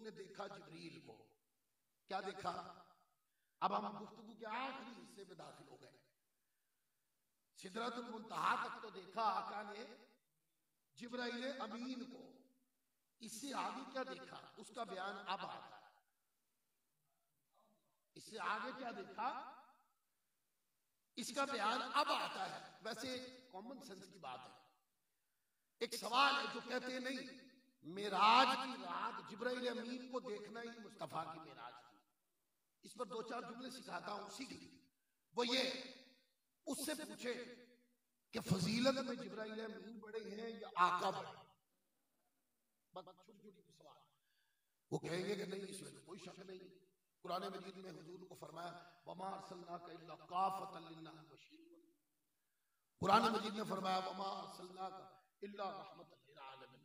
ने देखा जिब्रील को। क्या देखा? अब हम गुफ्तगू के आखिरी हिस्से में दाखिल हो गए। सिदरतुल मुंतहा तक तो देखा आका ने जिब्राइल अमीन को, इससे आगे क्या देखा उसका बयान अब आता है। इससे आगे क्या देखा इसका बयान अब आता है। वैसे कॉमन सेंस की बात है। एक सवाल है जो कहते हैं नहीं, मेराज की रात जिब्राइल अमीन को देखना ही मुस्तफा की मेराज थी। इस पर दो चार जुमले सिखाता हूं, सीख ली। वो ये, उससे पूछे कि फजीलत में जिब्राइल अमीन बड़े हैं या आका बड़े? बस छोटी छोटी सवाल। वो कहेंगे कि नहीं, इसमें तो कोई शक नहीं। कुरान मजीद में हुजूर को फरमाया वमा अरसलनाका इल्ला काफतन लिन्नास बशीर। कुरान मजीद ने फरमाया वमा अरसलनाका इल्ला रहमतन लिल आलमीन।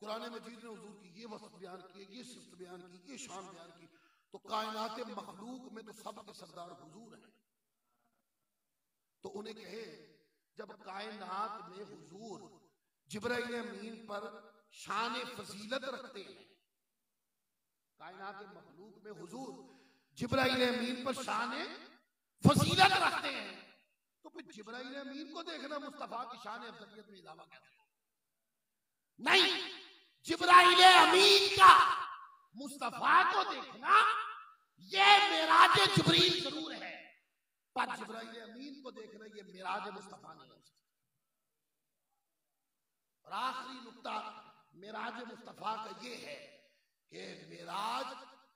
कुरान मजीद ने हुजूर की ये वस्फ बयान की, ये सिफत बयान की, ये शान बयान की। तो कायनात मखलूक में तो सबके सरदार हुजूर हैं। तो उन्हें कहे जब कायनात में हुजूर जिब्राइल अमीन पर शान फजीलत रखते हैं, कायनात मखलूक में हुजूर जिब्राइल अमीन पर शान फजीलत रखते हैं, तो फिर जिब्राइल अमीन को देखना मुस्तफा की शान अफजलियत में इजाफा कैसे हो? नहीं, जिब्राइल अमीन का मुस्तफा को देखना ये मेराज जिब्रील जरूर है, पर जिब्राइल अमीन को देखना ये मेराज मुस्तफा नहीं हो सकता। और आखिरी नुक्ता मेराज मुस्तफा का ये है कि मेराज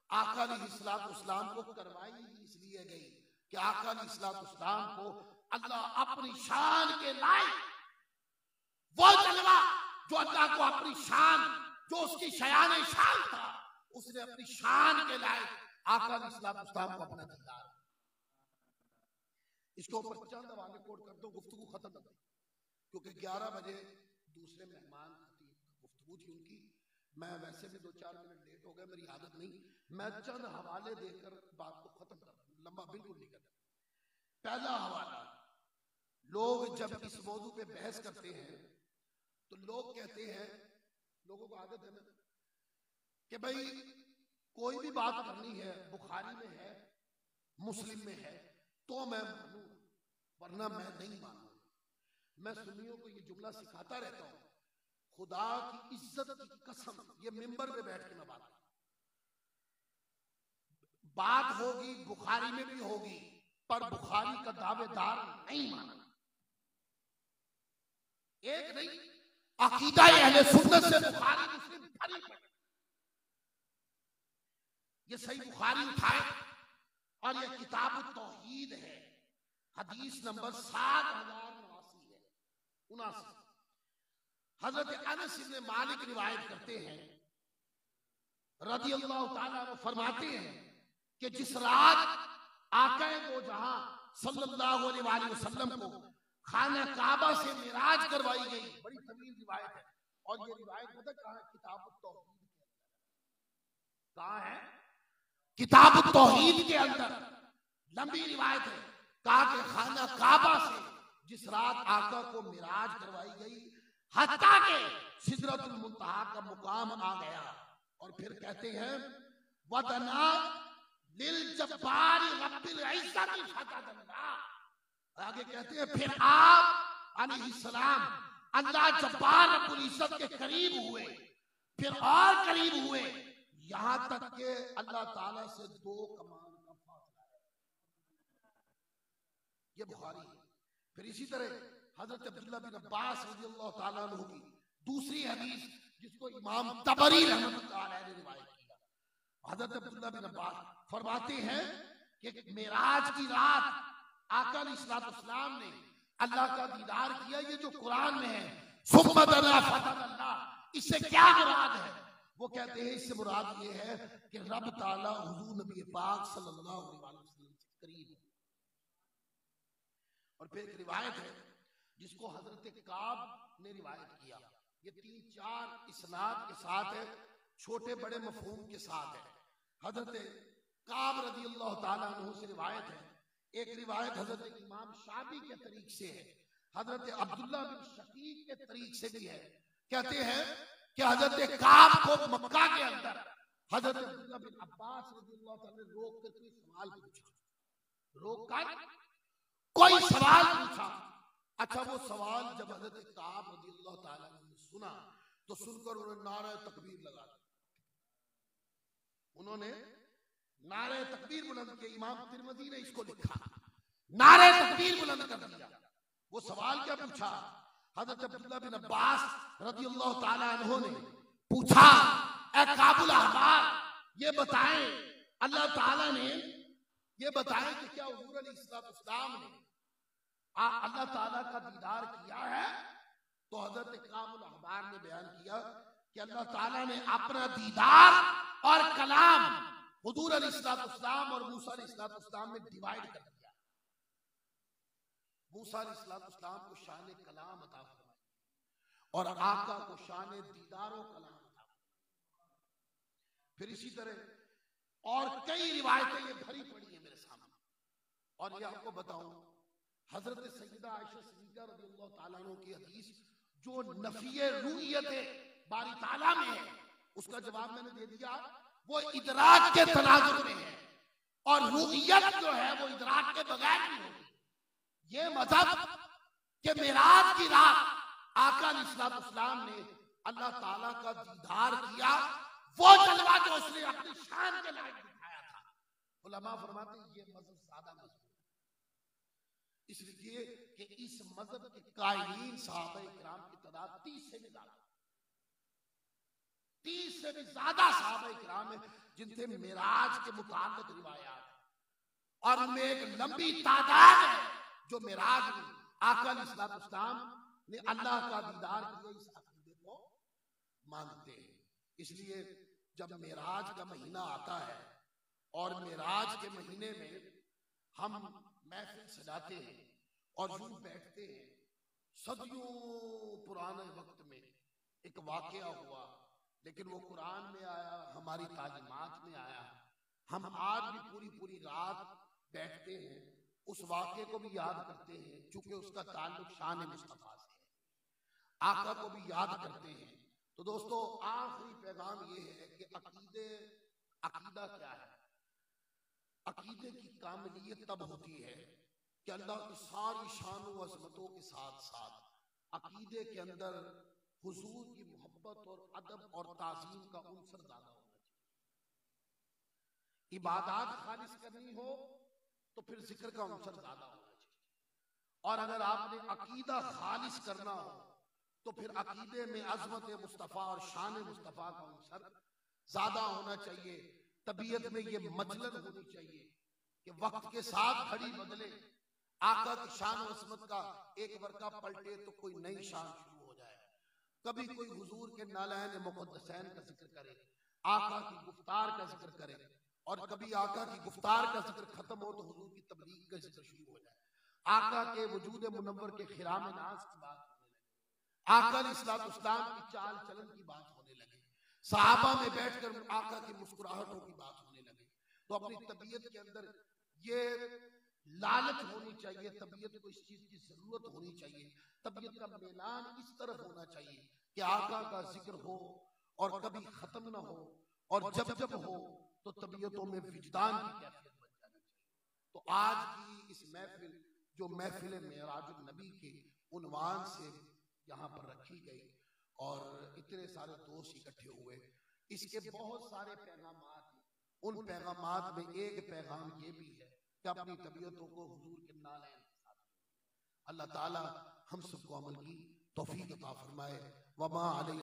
आका अलैहिस्सलाम को करवाई इसलिए गई कि आका अलैहिस्सलाम को अल्लाह अपनी शान के लायक वो जलवा जो अल्लाह को अपनी शान, जो उसकी शयान शान था, उसने अपनी शान के लायक आका अलैहिस्सलाम को अपना दीदार। इसको ऊपर चंद हवाले कोट कर दो, गुफ्तगू खत्म हो गई, क्योंकि 11 बजे दूसरे मेहमान गुफ्तगू थी उनकी। मैं वैसे भी 2-4 मिनट लेट हो गया, मेरी आदत नहीं। मैं चंद हवाले देकर बात को खत्म कर दूं, लंबा बिल्कुल नहीं करता। पहला हवाला, लोग जब इस मौजू पे बहस करते हैं तो लोग कहते हैं, लोगों को आदत है ना कि भाई कोई भी बात करनी है, बुखारी में है, मुस्लिम में है तो मैं मानूं, वरना मैं नहीं मानूं। मैं सुन्नियों को ये जुमला सिखाता रहता हूं, खुदा की इज्जत की कसम, ये मिंबर पे बैठ के मैं बात होगी, बुखारी में भी होगी, पर बुखारी का दावेदार नहीं माना। एक नहीं, अकीदा अहले सुन्नत से बुखारी मुस्लिम भरी पड़ी। ये सही बुखारी उठाए और ये किताब तौहीद है, हदीस नंबर 7089 है, 79। हजरत अनस इब्न मालिक रिवायत करते हैं रदियल्लाहु ताला अन्हु, फरमाते हैं कि जिस रात आका दो जहां सल्लल्लाहु अलैहि वसल्लम को खाना काबा से मिराज करवाई गई, बड़ी तवील रिवायत है। और ये रिवायत पता कहां है? किताब तौहीद के अंदर। कहां है? किताब तौहीद के अंदर लंबी रिवायत है। कहा कि खाना काबा से जिस रात आका को मिराज करवाई गई, हत्ता के सिदरतुल मुंतहा का मुकाम आ गया। और फिर कहते हैं वदना लिल जब्बारी रब्बिल इज्जति फतदल्ला। आगे कहते हैं फिर आप अलैहिस्सलाम अल्लाह जब्बार रब्बुल इज्जत के करीब हुए, फिर और करीब हुए, यहां तक के अल्लाह ताला से 2 कमान का फासला है। ये बुखारी है। फिर इसी तरह हजरत अब्दुल्लाह बिन अब्बास रज़ियल्लाहु ताला अन्हु की दूसरी हदीस, जिसको इमाम तबरी रहमतुल्लाह अलैहि ने रिवायत किया, हजरत अब्दुल्लाह बिन अब्बास फरमाते हैं कि मेराज की रात आका अलैहिस्सलाम ने अल्लाह का दीदार किया। ये जो कुरान में है सुम्मा दना फतदल्ला, इससे क्या मुराद है? वो कहते हैं इससे मुराद ये है कि रब ताला हुजूर नबी पाक सल्लल्लाहु अलैहि वसल्लम से करीब है। और फिर एक रिवायत है जिसको हजरत काब ने रिवायत किया, ये 3-4 इसनाद के साथ है, छोटे बड़े मफहूम के साथ है। हजरत काब रज़ियल्लाहु ताला अन्हु से रिवायत है। एक रिवायत हजरत इमाम शाफी के तरीक से है, हजरत अब्दुल्लाह बिन शकीक के तरीक से भी है। कहते हैं कि हजरत काब को मक्का के अंदर हजरत अब्दुल्लाह बिन अब्बास रज़ियल्लाहु ताला ने रोक कर कोई सवाल पूछा, रोक कर कोई सवाल पूछा। अच्छा, वो सवाल जब हजरत काब रज़ियल्लाहु ताला ने सुना तो सुनकर उन्होंने नारे तकबीर लगा दी। उन्होंने नारे तकबीर बुलंद किया। इमाम तिरमिज़ी ने इसको लिखा, नारे तकबीर बुलंद कर दिया। वो सवाल क्या पूछा? हजरत अब्दुल्लाह बिन अब्बास रज़ियल्लाहु ताला अन्हु ने पूछा, ए काबुल अहबार, ये बताएं, अल्लाह ताला ने ये बताएं कि क्या हुजूर अलैहिस्सलाम ने अल्लाह ताला का दीदार किया है? तो हजरत काबुल अहबार ने बयान किया कि अल्लाह ताला ने अपना दीदार और कलाम हुजूर अलैहिस्सलाम और मूसा अलैहिस्सलाम में डिवाइड कर दिया। मूसा अलैहिस्सलाम को शान कलाम अता फरमाई और आका को शान दीदार और कलाम अता फरमाई। फिर इसी तरह और कई रिवायतें ये भरी पड़ी है मेरे सामने। और ये आपको बताऊं, हजरत सैयदा आयशा सिद्दीका रज़ियल्लाहु ताला अन्हा की हदीस जो नफिये रूयत बारी ताला में है, उसका जवाब मैंने दे दिया। वो इदराक के तनाजुर में है और रूयत जो है वो इदराक के बगैर नहीं होगी। ये मजहब के मेराज की रात आका अलैहिस्सलाम ने अल्लाह ताला का दीदार किया, वो जलवा जो उसने अपनी शान के लायक दिखाया था। उलमा फरमाते ये मजहब ज्यादा मजबूत, इसलिए कि इस मजहब के कायलीन सहाबा इकराम की तादाद 30 से भी ज्यादा, 30 से भी ज्यादा सहाबा इकराम है जिनसे मेराज के मुताल्लिक रिवायात, और उनमें एक लंबी तादाद है जो मेराज में आका अलैहिस्सलाम ने अल्लाह का दीदार किया इस अकीदे को मानते हैं। इसलिए जब मेराज का महीना आता है और मेराज के महीने में हम महफिल सजाते हैं और यूं बैठते हैं, सदियों पुराने वक्त में एक वाकया हुआ, लेकिन वो कुरान में आया, हमारी तालीमात में आया। हम आज भी पूरी पूरी रात बैठते हैं, उस वाकये को भी याद करते हैं, चूंकि उसका ताल्लुक शान मुस्तफा से है, आका को भी याद करते हैं। तो दोस्तों, आखिरी पैगाम ये है कि अकीदा क्या है? अकीदे की कामिलियत तब होती है कि अल्लाह की सारी शान व अज़मतों के साथ साथ अकीदे के अंदर हुजूर की मोहब्बत और अदब और ताज़ीम का उनसर ज्यादा होना चाहिए। इबादत खालिस करनी हो तो फिर जिक्र का उनसर ज्यादा होना चाहिए, और अगर आपने अकीदा खालिस करना हो तो फिर अकीदे में अज़मत मुस्तफ़ा और शान मुस्तफ़ा का उनसर ज्यादा होना चाहिए। तबीयत में ये मजलन होनी चाहिए कि वक्त के साथ घड़ी बदले, आका की शान और अज़मत का एक वर्का पलटे तो कोई नई शान शुरू हो जाए। कभी कोई हुजूर के नालैन मुक़द्दसैन का जिक्र करे, आका की गुफ्तार का जिक्र करे, और कभी आका की गुफ्तार का जिक्र खत्म हो तो हुजूर की तबलीग का जिक्र शुरू हो जाए। आका के वजूद मुनव्वर के खिराम नाज की बात होने लगे, आका अलैहिस्सलाम की चाल चलन की बात होने लगे, सहाबा में बैठकर आका की मुस्कुराहटों की बात होने लगे। तो अपनी तबीयत के अंदर ये लालच होनी चाहिए, तबीयत को इस चीज की जरूरत होनी चाहिए, तबीयत का मेलान इस तरफ होना चाहिए कि आका का जिक्र हो और कभी खत्म ना हो, और जब जब हो तो तबीयतों में विजदान की कैफियत बन जानी चाहिए। तो आज की इस महफिल जो महफिल मेराजुन नबी के उन्वान से यहाँ पर रखी गई और इतने सारे दोस्त इकट्ठे हुए, इसके बहुत सारे पैगामात हैं। उन पैगामात में एक पैगाम ये भी है कि अपनी तबीयतों को हुजूर के नालैन के साथ, अल्लाह ताला हम सबको अमल की तौफीक अता फरमाए। वमा अलैना